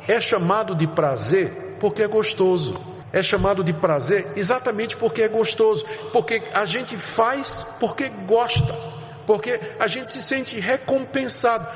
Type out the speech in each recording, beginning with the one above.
é chamado de prazer porque é gostoso. É chamado de prazer exatamente porque é gostoso. Porque a gente faz porque gosta. Porque a gente se sente recompensado.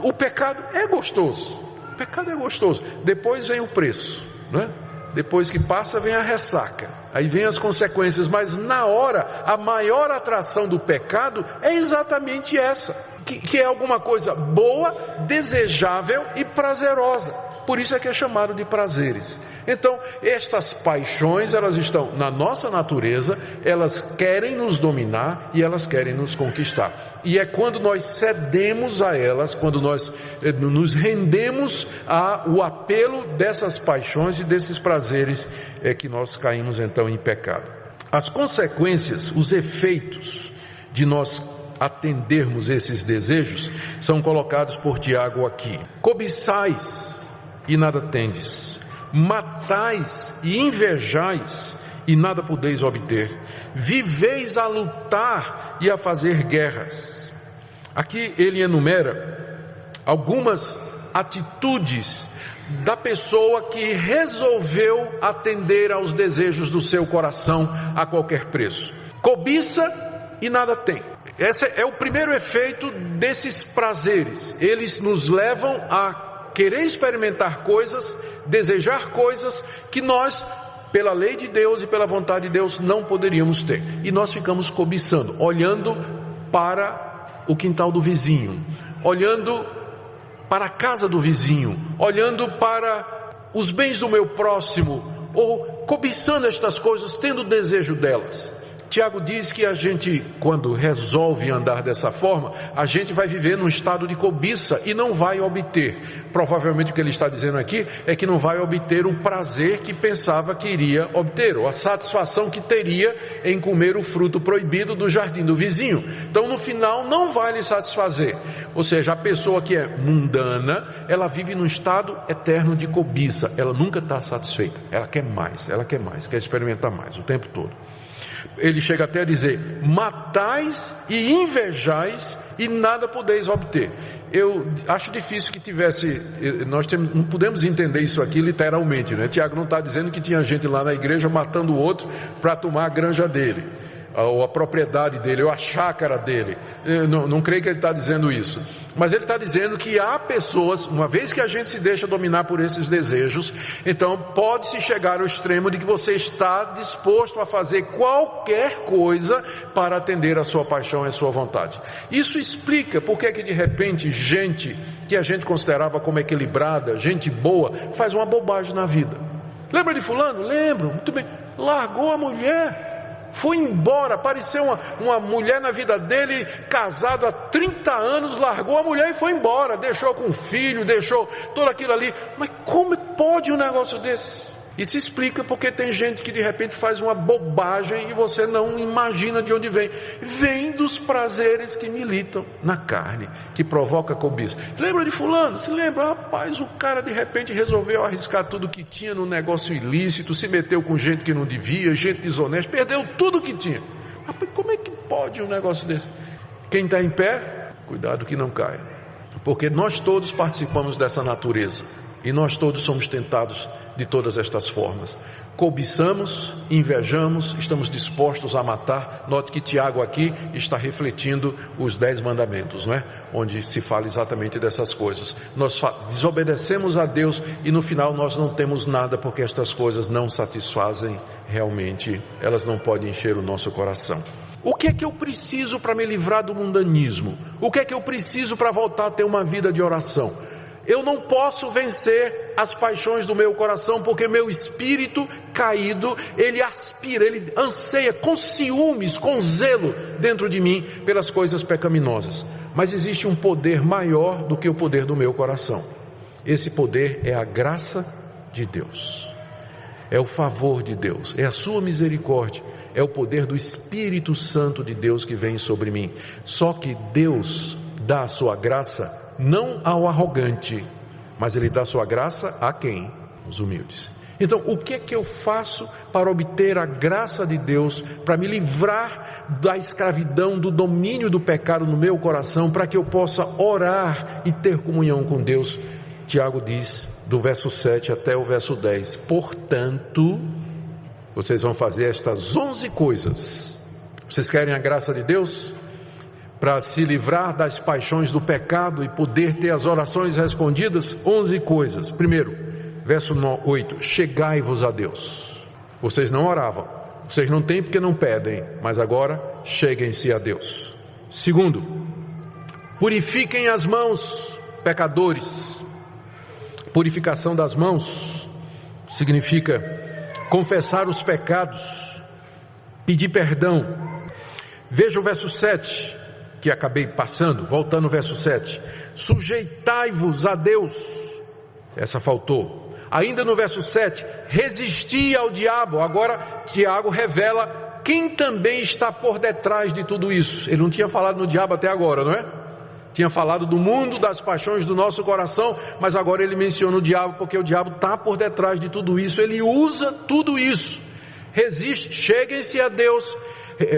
O pecado é gostoso. O pecado é gostoso. Depois vem o preço, não é? Depois que passa vem a ressaca. Aí vem as consequências. Mas na hora, a maior atração do pecado é exatamente essa. Que é alguma coisa boa, desejável e prazerosa. Por isso é que é chamado de prazeres. Então, estas paixões, elas estão na nossa natureza, elas querem nos dominar e elas querem nos conquistar. E é quando nós cedemos a elas, quando nós nos rendemos ao apelo dessas paixões e desses prazeres, é que nós caímos então em pecado. As consequências, os efeitos de nós atendermos esses desejos são colocados por Tiago aqui. Cobiçais e nada tendes, matais e invejais e nada podeis obter, viveis a lutar e a fazer guerras. Aqui ele enumera algumas atitudes da pessoa que resolveu atender aos desejos do seu coração a qualquer preço. Cobiça e nada tem. Esse é o primeiro efeito desses prazeres. Eles nos levam a querer experimentar coisas, desejar coisas que nós, pela lei de Deus e pela vontade de Deus, não poderíamos ter. E nós ficamos cobiçando, olhando para o quintal do vizinho, olhando para a casa do vizinho, olhando para os bens do meu próximo, ou cobiçando estas coisas, tendo desejo delas. Tiago diz que a gente, quando resolve andar dessa forma, a gente vai viver num estado de cobiça e não vai obter. Provavelmente o que ele está dizendo aqui é que não vai obter o prazer que pensava que iria obter, ou a satisfação que teria em comer o fruto proibido do jardim do vizinho. Então no final não vai lhe satisfazer. Ou seja, a pessoa que é mundana, ela vive num estado eterno de cobiça. Ela nunca está satisfeita. Ela quer mais, quer experimentar mais o tempo todo. Ele chega até a dizer: matais e invejais e nada podeis obter. Eu acho difícil que tivesse, não podemos entender isso aqui literalmente, né? Tiago não está dizendo que tinha gente lá na igreja matando o outro para tomar a granja dele, ou a propriedade dele, ou a chácara dele. Eu não creio que ele está dizendo isso. Mas ele está dizendo que há pessoas, uma vez que a gente se deixa dominar por esses desejos, então pode-se chegar ao extremo de que você está disposto a fazer qualquer coisa para atender a sua paixão e a sua vontade. Isso explica porque que de repente gente que a gente considerava como equilibrada, gente boa, faz uma bobagem na vida. Lembra de fulano? Lembro, muito bem. Largou a mulher, foi embora, apareceu uma mulher na vida dele, casado há 30 anos, largou a mulher e foi embora, deixou com o filho, deixou tudo aquilo ali. Mas como pode um negócio desse? Isso explica porque tem gente que de repente faz uma bobagem e você não imagina de onde vem. Vem dos prazeres que militam na carne, que provoca cobiça. Lembra de fulano? Se lembra? Rapaz, o cara de repente resolveu arriscar tudo que tinha no negócio ilícito, se meteu com gente que não devia, gente desonesta, perdeu tudo que tinha. Rapaz, como é que pode um negócio desse? Quem está em pé, cuidado que não caia. Porque nós todos participamos dessa natureza. E nós todos somos tentados de todas estas formas. Cobiçamos, invejamos, estamos dispostos a matar. Note que Tiago aqui está refletindo os 10 mandamentos, não é? Onde se fala exatamente dessas coisas. Nós desobedecemos a Deus e no final nós não temos nada porque estas coisas não satisfazem realmente. Elas não podem encher o nosso coração. O que é que eu preciso para me livrar do mundanismo? O que é que eu preciso para voltar a ter uma vida de oração? Eu não posso vencer as paixões do meu coração, porque meu espírito caído, ele aspira, ele anseia com ciúmes, com zelo dentro de mim pelas coisas pecaminosas. Mas existe um poder maior do que o poder do meu coração. Esse poder é a graça de Deus, é o favor de Deus, é a sua misericórdia, é o poder do Espírito Santo de Deus que vem sobre mim. Só que Deus dá a sua graça não ao arrogante, mas ele dá sua graça a quem? Os humildes. Então, o que é que eu faço para obter a graça de Deus, para me livrar da escravidão, do domínio do pecado no meu coração, para que eu possa orar e ter comunhão com Deus? Tiago diz: do verso 7 até o verso 10. Portanto, vocês vão fazer estas 11 coisas. Vocês querem a graça de Deus para se livrar das paixões do pecado e poder ter as orações respondidas? 11 coisas. Primeiro, verso 8, chegai-vos a Deus. Vocês não oravam, vocês não têm porque não pedem, mas agora cheguem-se a Deus. Segundo, purifiquem as mãos, pecadores. Purificação das mãos significa confessar os pecados, pedir perdão. Veja o verso 7, que acabei passando, voltando ao verso 7. Sujeitai-vos a Deus. Essa faltou. Ainda no verso 7, resisti ao diabo. Agora Tiago revela quem também está por detrás de tudo isso. Ele não tinha falado no diabo até agora, não é? Tinha falado do mundo, das paixões do nosso coração, mas agora ele menciona o diabo, porque o diabo está por detrás de tudo isso. Ele usa tudo isso. Resiste, cheguem-se a Deus,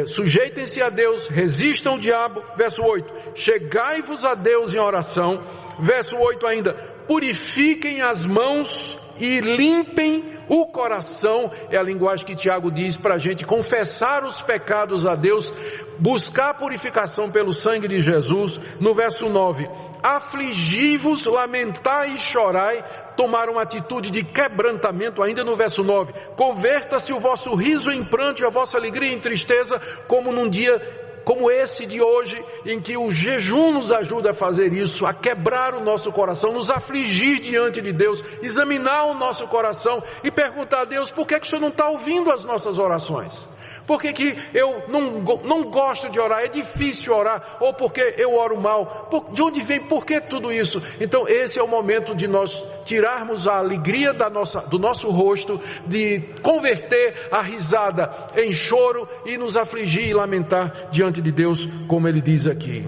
sujeitem-se a Deus, resistam ao diabo. Verso 8, chegai-vos a Deus em oração. Verso 8 ainda, purifiquem as mãos e limpem o coração. É a linguagem que Tiago diz para a gente confessar os pecados a Deus, buscar purificação pelo sangue de Jesus. No verso 9, afligi-vos, lamentai e chorai, tomar uma atitude de quebrantamento. Ainda no verso 9, converta-se o vosso riso em pranto e a vossa alegria em tristeza, como num dia como esse de hoje, em que o jejum nos ajuda a fazer isso, a quebrar o nosso coração, nos afligir diante de Deus, examinar o nosso coração e perguntar a Deus, por que o Senhor não está ouvindo as nossas orações? Por que eu não gosto de orar, é difícil orar, ou porque eu oro mal? De onde vem, por que tudo isso? Então esse é o momento de nós tirarmos a alegria do nosso rosto, de converter a risada em choro e nos afligir e lamentar diante de Deus, como ele diz aqui.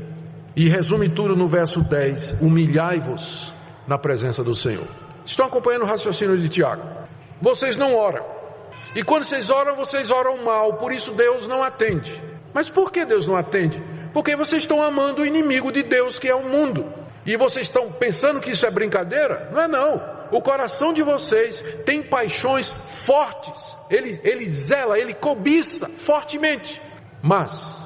E resume tudo no verso 10, humilhai-vos na presença do Senhor. Estão acompanhando o raciocínio de Tiago? Vocês não oram. E quando vocês oram mal, por isso Deus não atende. Mas por que Deus não atende? Porque vocês estão amando o inimigo de Deus, que é o mundo. E vocês estão pensando que isso é brincadeira? Não é não. O coração de vocês tem paixões fortes. Ele zela, ele cobiça fortemente. Mas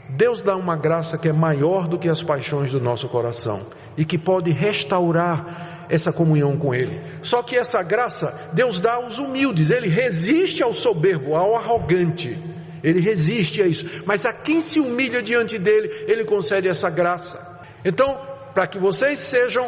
Deus dá uma graça que é maior do que as paixões do nosso coração e que pode restaurar essa comunhão com Ele. Só que essa graça Deus dá aos humildes. Ele resiste ao soberbo, ao arrogante. Ele resiste a isso. Mas a quem se humilha diante dele, Ele concede essa graça. Então, para que vocês sejam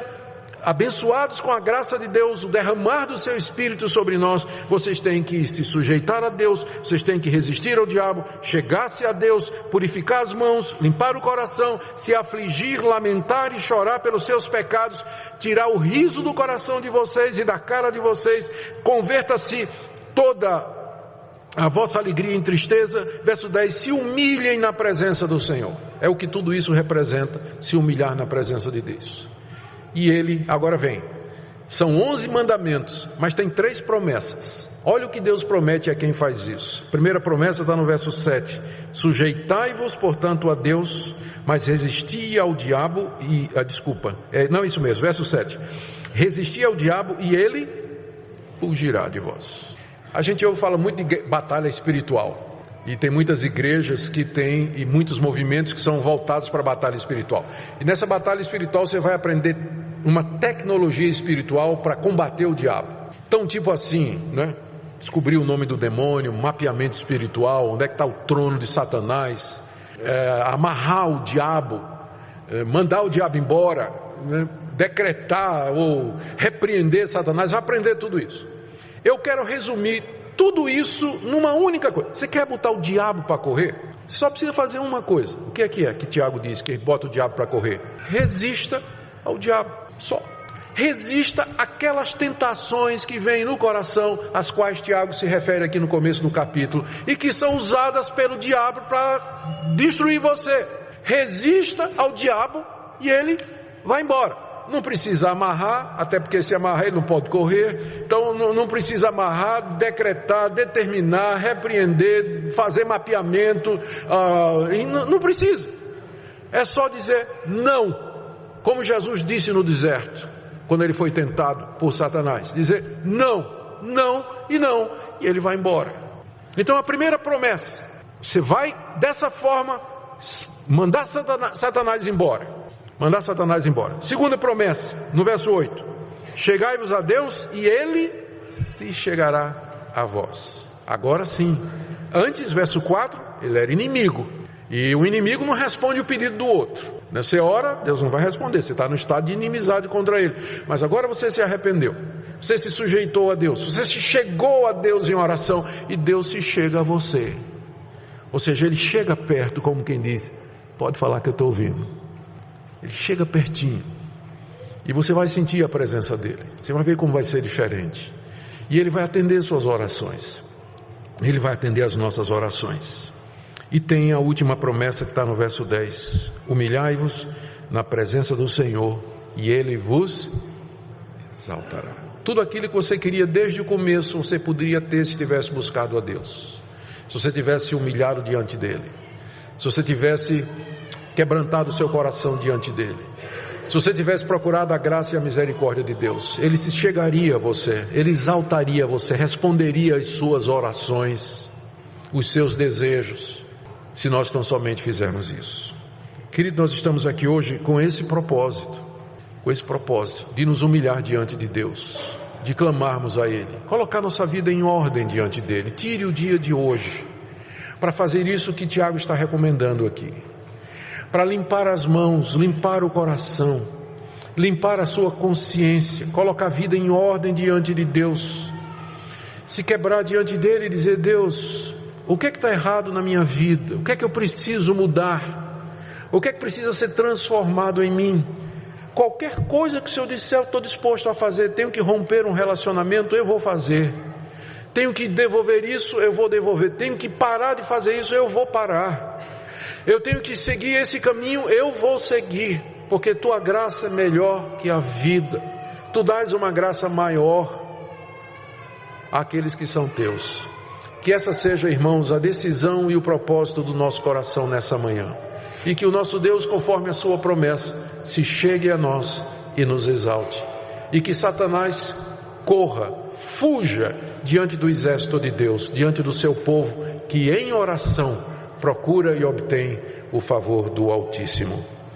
abençoados com a graça de Deus, o derramar do seu Espírito sobre nós, vocês têm que se sujeitar a Deus, vocês têm que resistir ao diabo, chegar-se a Deus, purificar as mãos, limpar o coração, se afligir, lamentar e chorar pelos seus pecados, tirar o riso do coração de vocês e da cara de vocês, converta-se toda a vossa alegria em tristeza. Verso 10, se humilhem na presença do Senhor. É o que tudo isso representa, se humilhar na presença de Deus. E ele, agora vem, são 11 mandamentos, mas tem 3 promessas. Olha o que Deus promete a quem faz isso. A primeira promessa está no verso 7, sujeitai-vos portanto a Deus, mas resisti ao diabo isso mesmo, verso 7, resisti ao diabo e ele fugirá de vós. A gente ouve falar muito de batalha espiritual. E tem muitas igrejas que têm, e muitos movimentos que são voltados para a batalha espiritual. E nessa batalha espiritual você vai aprender uma tecnologia espiritual para combater o diabo. Então, tipo assim, né? Descobrir o nome do demônio, mapeamento espiritual, onde é que está o trono de Satanás, amarrar o diabo, mandar o diabo embora, né? Decretar ou repreender Satanás, vai aprender tudo isso. Eu quero resumir tudo isso numa única coisa. Você quer botar o diabo para correr? Você só precisa fazer uma coisa. O que é que Tiago diz que bota o diabo para correr? Resista ao diabo, só. Resista àquelas tentações que vêm no coração, às quais Tiago se refere aqui no começo do capítulo, e que são usadas pelo diabo para destruir você. Resista ao diabo e ele vai embora. Não precisa amarrar, até porque se amarrar ele não pode correr. Então não precisa amarrar, decretar, determinar, repreender, fazer mapeamento, não precisa. É só dizer não, como Jesus disse no deserto, quando ele foi tentado por Satanás? Dizer não, não e não, e ele vai embora. Então a primeira promessa, você vai dessa forma mandar Satanás embora. Mandar Satanás embora. Segunda promessa, no verso 8: chegai-vos a Deus e Ele se chegará a vós. Agora sim. Antes, verso 4, ele era inimigo. E o inimigo não responde o pedido do outro. Você ora, Deus não vai responder. Você está no estado de inimizade contra Ele. Mas agora você se arrependeu. Você se sujeitou a Deus. Você se chegou a Deus em oração. E Deus se chega a você. Ou seja, Ele chega perto, como quem diz: pode falar que eu estou ouvindo. Ele chega pertinho. E você vai sentir a presença dEle. Você vai ver como vai ser diferente. E Ele vai atender suas orações. Ele vai atender as nossas orações. E tem a última promessa que está no verso 10: humilhai-vos na presença do Senhor e Ele vos exaltará. Tudo aquilo que você queria desde o começo, você poderia ter se tivesse buscado a Deus. Se você tivesse humilhado diante dEle. Se você tivesse quebrantado o seu coração diante dEle. Se você tivesse procurado a graça e a misericórdia de Deus, Ele se chegaria a você, Ele exaltaria você, responderia às suas orações, os seus desejos, se nós tão somente fizermos isso. Querido, nós estamos aqui hoje com esse propósito de nos humilhar diante de Deus, de clamarmos a Ele, colocar nossa vida em ordem diante dEle. Tire o dia de hoje para fazer isso que Tiago está recomendando aqui. Para limpar as mãos, limpar o coração, limpar a sua consciência, colocar a vida em ordem diante de Deus, se quebrar diante dEle e dizer: Deus, o que é que está errado na minha vida? O que é que eu preciso mudar? O que é que precisa ser transformado em mim? Qualquer coisa que o Senhor disser, eu estou disposto a fazer. Tenho que romper um relacionamento, eu vou fazer. Tenho que devolver isso, eu vou devolver. Tenho que parar de fazer isso, eu vou parar. Eu tenho que seguir esse caminho, eu vou seguir, porque Tua graça é melhor que a vida. Tu dás uma graça maior àqueles que são Teus. Que essa seja, irmãos, a decisão e o propósito do nosso coração nessa manhã. E que o nosso Deus, conforme a Sua promessa, se chegue a nós e nos exalte. E que Satanás corra, fuja diante do exército de Deus, diante do seu povo, que em oração procura e obtém o favor do Altíssimo.